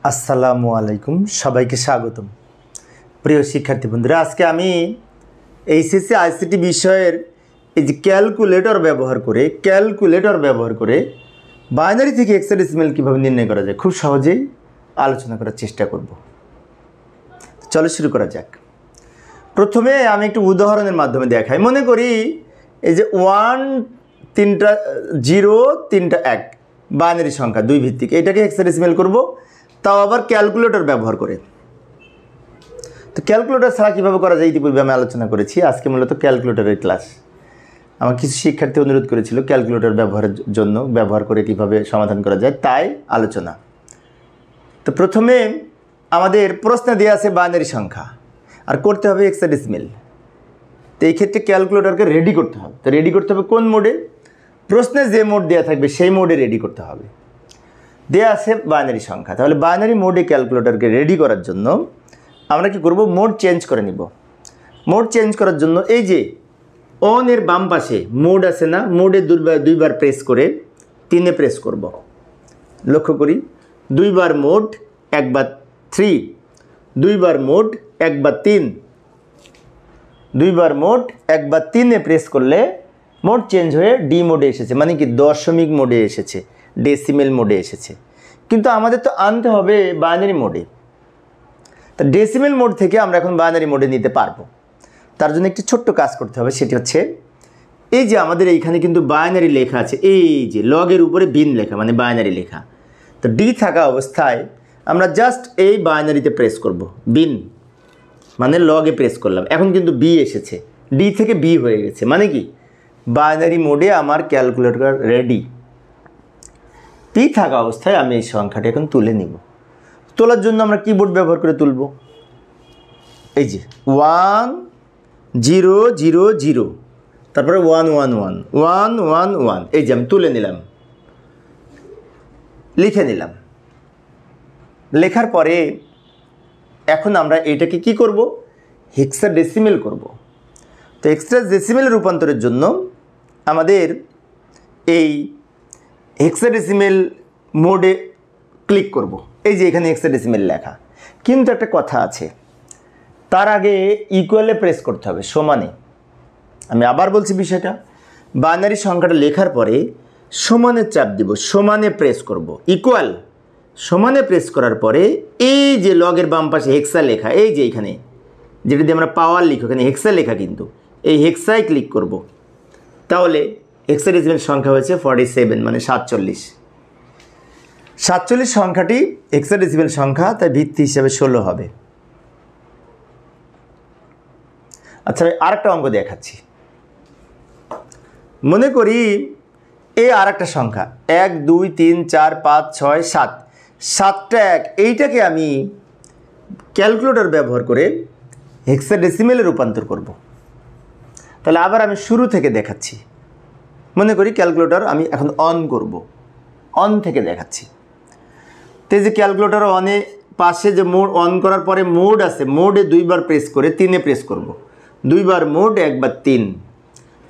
আসসালামু আলাইকুম, সবাইকে স্বাগতম। প্রিয় শিক্ষার্থী বন্ধুরা, আজকে আমি এইচএসসি আইসিটি বিষয়ের এই যে ক্যালকুলেটর ব্যবহার করে বাইনারি থেকে হেক্সাডেসিমাল কীভাবে নির্ণয় করা যায় খুব সহজেই আলোচনা করার চেষ্টা করব। চলো শুরু করা যাক। প্রথমে আমি একটু উদাহরণের মাধ্যমে দেখাই। মনে করি এই যে 1 3টা 0 3টা 1 বাইনারি সংখ্যা দুই ভিত্তিক, এটাকে হেক্সাডেসিমাল করব, তাও আবার ক্যালকুলেটর ব্যবহার করে। তো ক্যালকুলেটর ছাড়া কীভাবে করা যায় ইতিপূর্বে আমি আলোচনা করেছি। আজকে মূলত ক্যালকুলেটরের ক্লাস। আমার কিছু শিক্ষার্থী অনুরোধ করেছিল ক্যালকুলেটর ব্যবহার করে কীভাবে সমাধান করা যায়, তাই আলোচনা। তো প্রথমে আমাদের প্রশ্নে দেওয়া আছে বাইনারি সংখ্যা আর করতে হবে হেক্সাডেসিমাল। তো এই ক্ষেত্রে ক্যালকুলেটরকে রেডি করতে হবে। তো রেডি করতে হবে কোন মোডে? প্রশ্নে যে মোড দেওয়া থাকবে সেই মোডে রেডি করতে হবে। দেওয়া আছে বাইনারি সংখ্যা, তাহলে বাইনারি মোডে ক্যালকুলেটরকে রেডি করার জন্য আমরা কি করব? মোড চেঞ্জ করে নিব। মোড চেঞ্জ করার জন্য এই যে অন এর বাম পাশে মোড আছে না, মোডে দুইবার প্রেস করে 3-এ প্রেস করব। লক্ষ্য করি, দুইবার মোড একবার 3, দুইবার মোড একবার 3, দুইবার মোড একবার 3-এ প্রেস করলে মোড চেঞ্জ হয়ে ডি মোডে এসেছে, মানে কি দশমিক মোডে এসেছে, ডেসিমেল মোডে এসেছে। কিন্তু আমাদের তো আনতে হবে বাইনারি মোডে। তো ডেসিমেল মোড থেকে আমরা এখন বাইনারি মোডে নিতে পারবো। তার জন্য একটি ছোট্ট কাজ করতে হবে, সেটি হচ্ছে এই যে আমাদের এইখানে কিন্তু বাইনারি লেখা আছে, এই যে লগের উপরে বিন লেখা মানে বাইনারি লেখা। তো ডি থাকা অবস্থায় আমরা জাস্ট এই বাইনারিতে প্রেস করব, বিন মানে লগে প্রেস করলাম। এখন কিন্তু বি এসেছে, ডি থেকে বি হয়ে গেছে, মানে কি বাইনারি মোডে আমার ক্যালকুলেটর রেডি। পি থাকা অবস্থায় আমি এই সংখ্যাটি এখন তুলে নিব। তোলার জন্য আমরা কিবোর্ড ব্যবহার করে তুলব। এই যে 1 0 0 0, তারপরে 1 1 1 1 1 1, এই যে আমি তুলে নিলাম, লিখে নিলাম। লেখার পরে এখন আমরা এটাকে কি করব? হেক্সাডেসিমাল করব। তো হেক্সাডেসিমাল রূপান্তরের জন্য আমাদের এই হেক্সাডেসিমাল মোডে ক্লিক করব। এই যে এখানে হেক্সাডেসিমাল লেখা, কিন্তু একটা কথা আছে, তার আগে ইকুয়ালে প্রেস করতে হবে, সমানে। আমি আবার বলছি বিষয়টা, বাইনারি সংখ্যাটা লেখার পরে সমানে চাপ দিব, সমানে প্রেস করব, ইকুয়াল সমানে প্রেস করার পরে এই যে লগের বাম পাশে হেক্সা লেখা, এই যে এখানে যেটা দিয়ে আমরা পাওয়ার লিখি, ওখানে হেক্সা লেখা, কিন্তু এই হেক্সায় ক্লিক করব। তাহলে হেক্সাডেসিমাল সংখ্যা হয়েছে 47, মানে 47। 47 সংখ্যাটি হেক্সাডেসিমাল সংখ্যা, তাই ভিত্তি হিসাবে 16 হবে। আচ্ছা, আমি আরেকটা অঙ্ক দেখাচ্ছি। মনে করি এই আরেকটা সংখ্যা 1 2 3 4 5 6 7, 7টা 1, এইটাকে আমি ক্যালকুলেটর ব্যবহার করে হেক্সাডেসিমালে রূপান্তর করব। তাহলে আবার আমি শুরু থেকে দেখাচ্ছি। মনে করি ক্যালকুলেটর আমি এখন অন করব, অন থেকে দেখাচ্ছি। তো এই যে ক্যালকুলেটর অনে পাশে যে মোড, অন করার পরে মোড আছে, মোডে দুইবার প্রেস করে 3-এ প্রেস করব। দুইবার মোড একবার 3,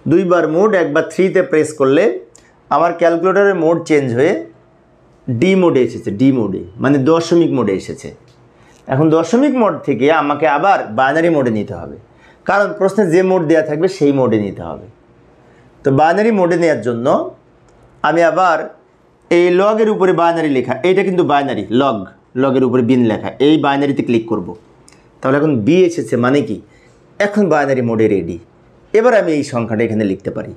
দুইবার মোড একবার 3-তে প্রেস করলে আমার ক্যালকুলেটরের মোড চেঞ্জ হয়ে ডি মোডে এসেছে, ডি মোডে মানে দশমিক মোডে এসেছে। এখন দশমিক মোড থেকে আমাকে আবার বাইনারি মোডে নিতে হবে, কারণ প্রশ্নে যে মোড দেওয়া থাকবে সেই মোডে নিতে হবে। তো বাইনারি মোডে নেওয়ার জন্য আমি আবার এই লগের উপরে বাইনারি লেখা, এইটা কিন্তু বাইনারি, লগের উপরে বিন লেখা, এই বাইনারিতে ক্লিক করব। তাহলে এখন বি এসেছে, মানে কি এখন বাইনারি মোডে রেডি। এবার আমি এই সংখ্যাটা এখানে লিখতে পারি।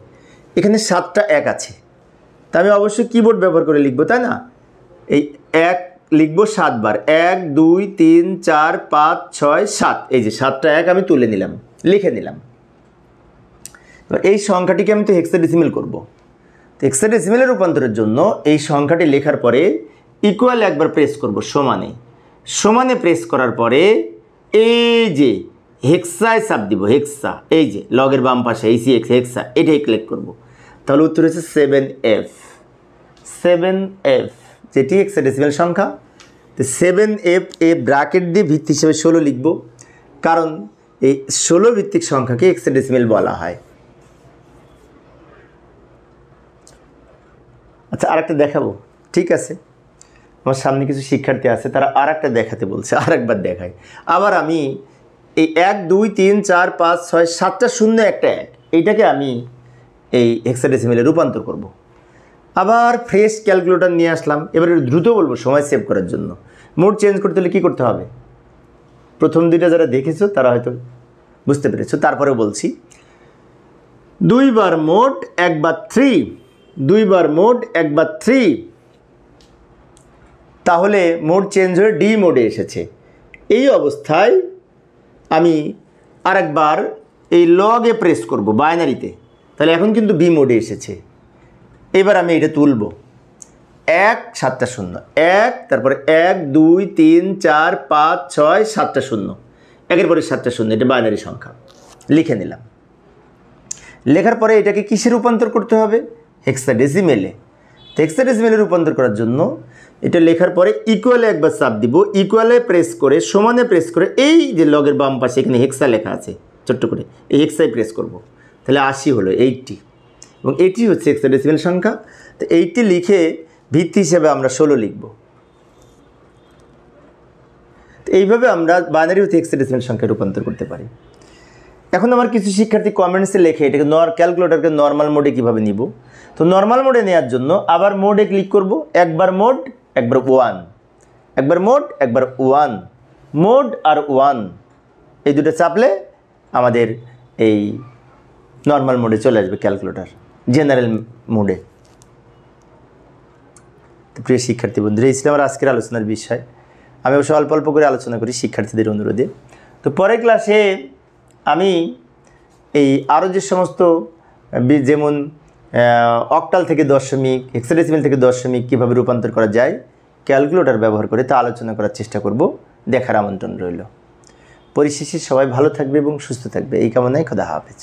এখানে 7টা 1 আছে, তা আমি অবশ্যই কিবোর্ড ব্যবহার করে লিখবো, তাই না? এই 1 লিখবো 7 বার, 1 2 3 4 5 6 7, এই যে 7টা 1 আমি তুলে নিলাম, লিখে নিলাম। এবার এই সংখ্যাটিকে আমি তো হেক্সাডেসিমাল করব। তো হেক্সাডেসিমালে রূপান্তরের জন্য এই সংখ্যাটি লেখার পরে ইকুয়াল একবার প্রেস করব, সমানে। সমানে প্রেস করার পরে এই যে হেক্সায় চাপ দিব, হেক্সা, এই যে লগের বাম পাশে হেক্সা, এটাই ক্লিক করব। তাহলে উত্তর হচ্ছে 7F, 7F, যেটি হেক্সাডেসিমাল সংখ্যা। তো 7F এ ব্র্যাকেট দিয়ে ভিত্তি হিসেবে 16 লিখব, কারণ এই 16 ভিত্তিক সংখ্যাকে হেক্সাডেসিমাল বলা হয়। আচ্ছা, আরেকটা দেখাবো, ঠিক আছে? আমার সামনে কিছু শিক্ষার্থী আছে, তারা আর একটা দেখাতে বলছে, আর একবার দেখাই। আবার আমি এই 1 2 3 4 5 6 7টা শূন্য একটা 1 এইটাকে আমি এই হেক্সাডেসিমেলে রূপান্তর করব। আবার ফ্রেশ ক্যালকুলেটর নিয়ে আসলাম। এবারে দ্রুত বলবো সময় সেভ করার জন্য। মোড চেঞ্জ করতে হলে কী করতে হবে? প্রথম দুইটা যারা দেখেছো তারা হয়তো বুঝতে পেরেছো, তারপরে বলছি। 2 বার মোড 1 বার 3, 2 বার মোড 1 বার 3, তাহলে মোড চেঞ্জ হয়ে ডি মোডে এসেছে। এই অবস্থায় আমি আরেকবার এই লগে প্রেস করব বাইনারিতে, তাহলে এখন কিন্তু বি মোডে এসেছে। এবার আমি এটা তুলব, 1 7টা শূন্য 1, তারপরে 1 2 3 4 5 6 7টা শূন্য, একের পরে 7টা শূন্য, এটা বাইনারি সংখ্যা লিখে নিলাম। লেখার পরে এটাকে কিসে রূপান্তর করতে হবে? হেক্সাডেসিমেলে। তো হেক্সাডেসিমেলে রূপান্তর করার জন্য এটা লেখার পরে ইকুয়ালে একবার চাপ দিব, ইকুয়ালে প্রেস করে সমানে প্রেস করে এই যে লগের বাম পাশে এখানে হেক্সা লেখা আছে ছোট্ট করে, এই হেক্সাই প্রেস করব, তাহলে 80 হলো 80, এবং 80 হচ্ছে হেক্সাডেসিমেল সংখ্যা। তো 80 লিখে ভিত্তি হিসেবে আমরা 16 লিখব। তো এইভাবে আমরা বাইনারি হতে হেক্সাডেসিমেল সংখ্যায় রূপান্তর করতে পারি। এখন আমার কিছু শিক্ষার্থী কমেন্টসে লেখে এটাকে ক্যালকুলেটরকে নর্মাল মোডে কীভাবে নিব। তো নর্মাল মোডে নেওয়ার জন্য আবার মোডে ক্লিক করব, একবার মোড একবার 1, একবার মোড একবার 1, মোড আর 1 এই দুটো চাপলে আমাদের এই নর্মাল মোডে চলে আসবে ক্যালকুলেটর, জেনারেল মোডে। তো প্রিয় শিক্ষার্থী বন্ধুরা, এই ছিল আমার আজকের আলোচনার বিষয়। আমি অবশ্য অল্প অল্প করে আলোচনা করি শিক্ষার্থীদের অনুরোধে। তো পরের ক্লাসে আমি এই আরও যে সমস্ত যেমন অক্টাল থেকে দশমিক, হেক্সাডেসিমেল থেকে দশমিক কীভাবে রূপান্তর করা যায় ক্যালকুলেটর ব্যবহার করে তা আলোচনা করার চেষ্টা করব। দেখার আমন্ত্রণ রইল। পরিশেষে সবাই ভালো থাকবে এবং সুস্থ থাকবে এই কামনায় খোদা হাফেজ।